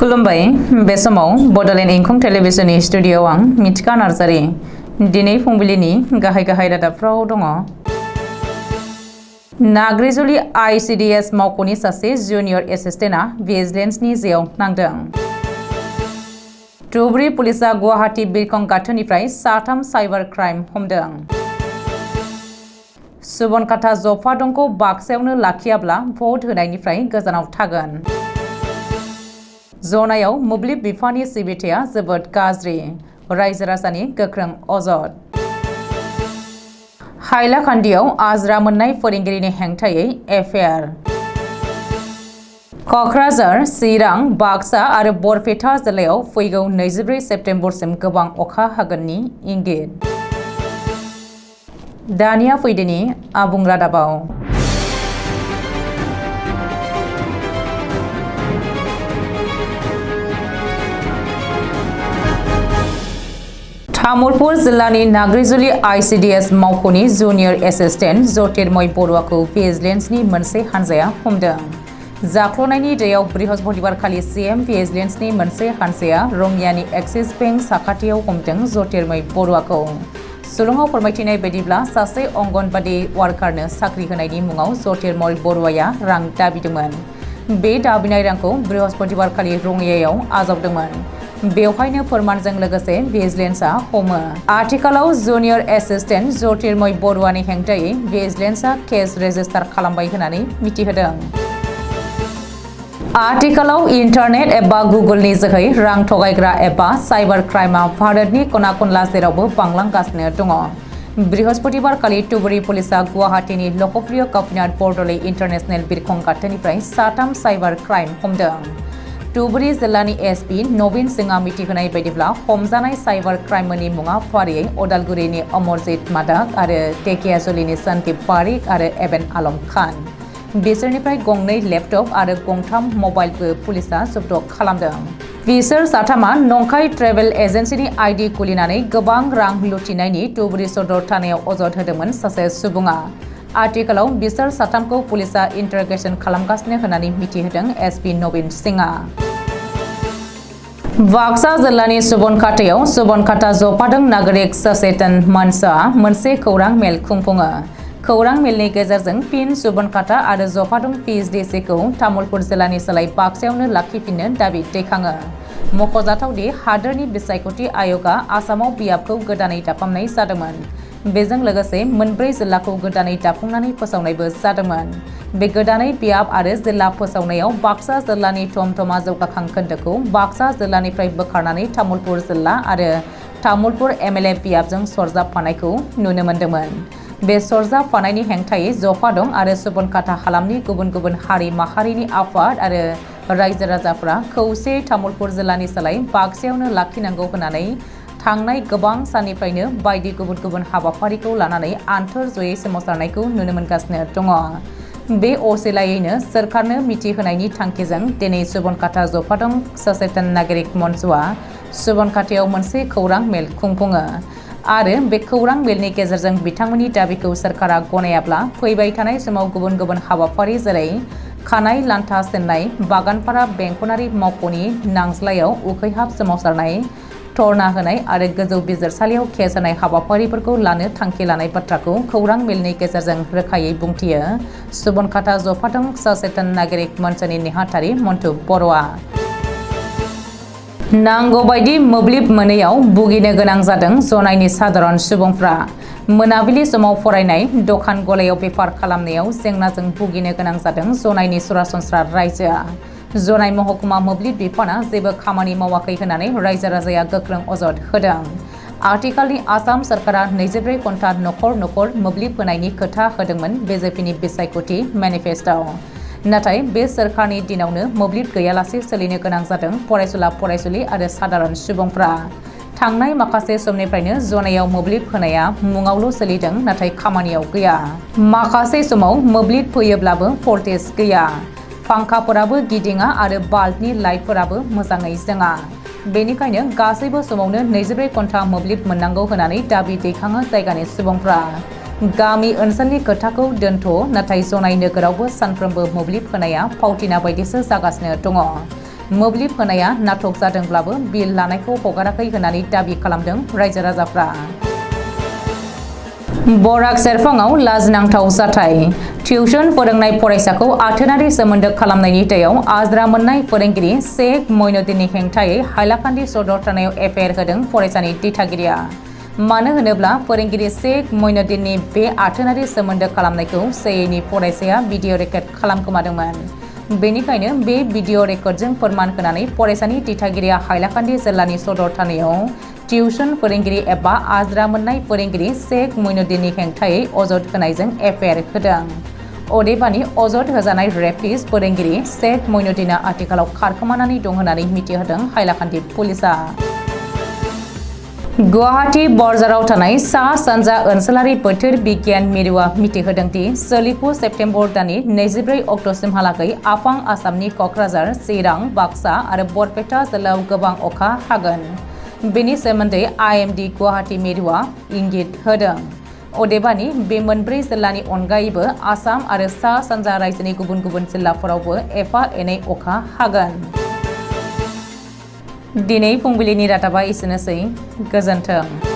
खुलुमबाय बे समाव बडलेण्ड इंखं टेलिभिजननि स्टुडियोआव आं मिथिका नार्जारी दिनै फुंबिलिनि गाहाय रादाबफ्राव दङ। नाग्रिजुलि आईसीडीएस मावख'नि सासे जुनियर एसिस्टेन्टआ भिजिलेन्सनि जेयाव नांदों। धुबुरी पुलिसआ गुवाहाटी बिरखं गाथोननिफ्राय 3 साइबार क्राइम हमदों। सुबनखाता जफादंखौ बाक्सायावनो लाखियाब्ला भट होनायनिफ्राय गोजानाव थागोन। जनायाव मोब्लिब बिफाननि सिबिथाया जोबोद गाज्रि, रायजो राजानि गोख्रों अजद। हाइलाकान्दियाव आजिरा मोननाय फोरोंगिरिनि हेंथायै एफआइआर। क'क्राझार, चिरां, बाक्सा आरो बरपेटा जिल्लायाव फैगौ 24 सेप्तेम्बरसिम गोबां अखा हागोननि इंगित। दानिया फैदोनि आबुं रादाबाव। तामुलपुर जिल्लानि नाग्रिजुलि आईसीडीएस मावख'नि जुनियर एसिस्टेन्ट ज्योतिर्मय बरुवाखौ भिजिलेन्सनि मोनसे हानजाया हमदों। जाख्ल'नायनि दैयाव बृहस्पतिबारखालि सीएम भिजिलेन्सनि मोनसे हानजाया रङियानि एक्सिस बेंक साखाथियाव हमदों ज्योतिर्मय बरुवाखौ। सुलुङाव फोरमायथिनाय बायदिब्ला सासे अंगनबादि वार्कारनो साख्रि होनायनि मुङाव ज्योतिर्मय बरुवाया रां दाबिदोंमोन। बे दाबिनाय रांखौ बृहस्पतिबारखालि रङियायाव आजावदोंमोन। बेवहायनो फोरमानजों लोगोसे भिजिलेन्सआ हमो। आथिखालाव जुनियर एसिस्टेन्ट ज्योतिर्मय बरुवानि हेंथायै भिजिलेन्सआ केस रेजिस्टार खालामबाय होननानै मिथिहोदों। आथिखालाव इन्टारनेट एबा गुगोलनि जोहै रां थगायग्रा एबा साइबार क्राइमआ भारतनि खना खनला जेरावबो बांलांगासिनो दङ। बृहस्पतिबारखालि धुबुरी पुलिसआ गुवाहाटीनि लकप्रिय कपिनाथ बरदलै इन्टारनेशनेल बिरखं गाथोननिफ्राय 3 साइबार क्राइम हमदों। धुबुरी जिल्लानि एसपि नवीन सिंहआ मिथिहोनाय बायदिब्ला हमजानाय साइबार क्राइमनि मुङा फारियै अदालगुरिनि अमरजित मादाक आरो धेकियाजुलिनि सन्दीप पारिक आरो एबेन आलम खान। बिसोरनिफ्राय 2 लेपटप आरो 3 मबाइलबो पुलिसआ जब्द खालामदों। बिसोर 3 नंखाय ट्रेभेल एजेन्सिनि आइडि खुलिनानै गोबां रां लुथिनायनि धुबुरी सदर थानायाव अजद होदोंमोन सासे सुबुङा। आथिखालाव बिसोर 3खौ पुलिसआ इन्टारगेसन खालामगासिनो होननानै मिथिहोदों एसपि नवीन सिंहआ। बाक्सा जिल्लानि सुबनखातायाव सुबनखाता जफादों नागरिक सचेतन मंचआ मोनसे खौरां मेल खुंफुङो। खौरां मेलनि गेजेरजों फिन सुबनखाता आरो जफादं पिएचडिसिखौ तामुलपुर जिल्लानि सोलाय बाक्सायावनो लाखिफिननो दाबि दैखाङो। मख'जाथाव दि हादोरनि बिसायख'थि आय'गआ आसामाव बियाबखौ गोदानै दाफामनाय जादोंमोन। बेजों लोगोसे 4 जिल्लाखौ गोदानै दाफुंनानै फोसावनायबो जादोंमोन। बे गोदानै बियाब आरो जिल्ला फोसावनायाव बाक्सा जिल्लानि थमथमा जौगाखां खोन्दोखौ बाक्सा जिल्लानिफ्राय बोखारनानै तामुलपुर जिल्ला आरो तामुलपुर एमएलए बियाबजों सरजाबफानायखौ नुनो मोन्दोंमोन। बे सरजाबफानायनि हेंथायै जफादं आरो सुबनखाता हालामनि गुबुन हारि माहारिनि आफाद आरो रायजो राजाफ्रा खौसे तामुलपुर जिल्लानि सोलाय बाक्सायावनो लाखिनांगौ होननानै थांनाय गोबां साननिफ्रायनो बायदि गुबुन हाबाफारिखौ लानानै आन्थोर जयै सोमावसारनायखौ नुनो मोनगासिनो दङ। बे असिलायैनो सोरखारनो मिथिहोनायनि थांखिजों दिनै सुबनखाता जफादं सचेतन नागरिक मंचआ सुबनखातायाव मोनसे खौरां मेल खुंफुङो आरो बे खौरां मेलनि गेजेरजों बिथांमोननि दाबिखौ सोरखारा गनायाब्ला फैबाय थानाय समाव गुबुन हाबाफारि जेरै खानाय लान्था सिननाय, बागानपारा बेंखनारि मावख'नि नांज्लायाव उखैहाब सोमावसारनाय, धरना होनाय आरो गोजौ बिजिरसालियाव केस होनाय हाबाफारिफोरखौ लानो थांखि लानाय बाथ्राखौ खौरां मेलनि गेजेरजों रोखायै बुंथियो सुबनखाता जफादं सचेतन नागरिक मंचनि नेहाथारि मन्टु बर'आ। नांगौबायदि मोब्लिब मोनैयाव भुगिनो गोनां जादों जनायनि साधारन सुबुंफ्रा। मोनाबिलि समाव फरायनाय, दखान गलायाव बेफार खालामनायाव जेंनाजों भुगिनो गोनां जादों जनायनि सरासनस्रा रायजोआ। जनाय महकुमा मोब्लिब बिफाना जेबो खामानि मावाखै होननानै रायजो राजाया गोख्रों अजद होदों। आथिखालनि आसाम सरकारा 24 घन्टा नखर मोब्लिब होनायनि खोथा होदोंमोन बिजेपिनि बिसायख'थि मेनिफेस्ट'आव। नाथाय बे सोरखारनि दिनावनो मोब्लिब गैयालासे सोलिनो गोनां जादों फरायसुला-फरायसुलि आरो साधारन सुबुंफ्रा। थांनाय माखासे समनिफ्रायनो जनायाव मोब्लिब होनाया मुङावल' सोलिदों नाथाय खामानियाव गैया। माखासे समाव मोब्लिब फैयोब्लाबो भल्टेज गैया। फांखाफोराबो गिदिङा आरो बाल्बनि लाइटफोराबो मोजाङै जोङा। बेनिखायनो गासैबो समावनो 24 घन्टा मोब्लिब मोननांगौ होननानै दाबि दैखाङो जायगानि सुबुंफ्रा। गामि ओनसोलनि खोथाखौ दोनथ' नाथाय जनाय नोगोरावबो सानफ्रोमबो मोब्लिब होनाया फावथिना बायदिसो जागासिनो दङ। मोब्लिब होनाया नाटक जादोंब्लाबो बिल लानायखौ हगाराखै होननानै दाबि खालामदों रायजो राजाफ्रा। बराक सेरफाङाव लाजिनांथाव जाथाय। टिउसन फोरोंनाय फरायसाखौ आथोनारि सोमोन्दो खालामनायनि दायाव आज्रा मोननाय फोरोंगिरि शेख मइनुद्दिननि हेंथायै हाइलाकान्दि सदर थानायाव एफआइआर होदों फरायसानि दिथागिरिया। मानो होनोब्ला फोरोंगिरि शेख मइनुद्दिननि बे आथोनारि सोमोन्दो खालामनायखौ सेएनि फरायसाया भिडिअ रेकर्ड खालामखोमादोंमोन। बेनिखायनो बे भिडिअ रेकर्डजों फोरमान होनानै फरायसानि दिथागिरिया हाइलाकान्दि जिल्लानि सदर थानायाव टिउसन फोरोंगिरि एबा आज्रा मोननाय फोरोंगिरि शेख मइनुद्दिननि हेंथायै अजद होनायजों एफआइआर होदों। अदेबानि अजद होजानाय रेपिस्ट फोरोंगिरि शेख मइनुद्दिना आथिखालाव खारखोमानानै दं होननानै मिथिहोदों हाइलाकान्दि पुलिसा। गुवाहाटी बरजाराव थानाय सा सानजा ओनसोलारि बोथोर बिगियान मिरुआ मिथिहोदों दि सोलिफु सेप्तेम्बर दाननि 24 अक्ट'सिमहालागै आफां आसामनि क'क्राझार, चिरां, बाक्सा आरो बरपेटा जिल्लायाव गोबां अखा हागोन। बेनि सोमोन्दै आइएमडि गुवाहाटी मिरुआ इंगित होदों। अदेबानि बे मोनब्रै जिल्लानि अनगायैबो आसाम आरो सा सानजा रायजोनि गुबुन गुबुन जिल्लाफोरावबो एफा एनै अखा हागोन। दिनै फुंबिलिनि रादाबा एसेनोसै। गोजोन्थों।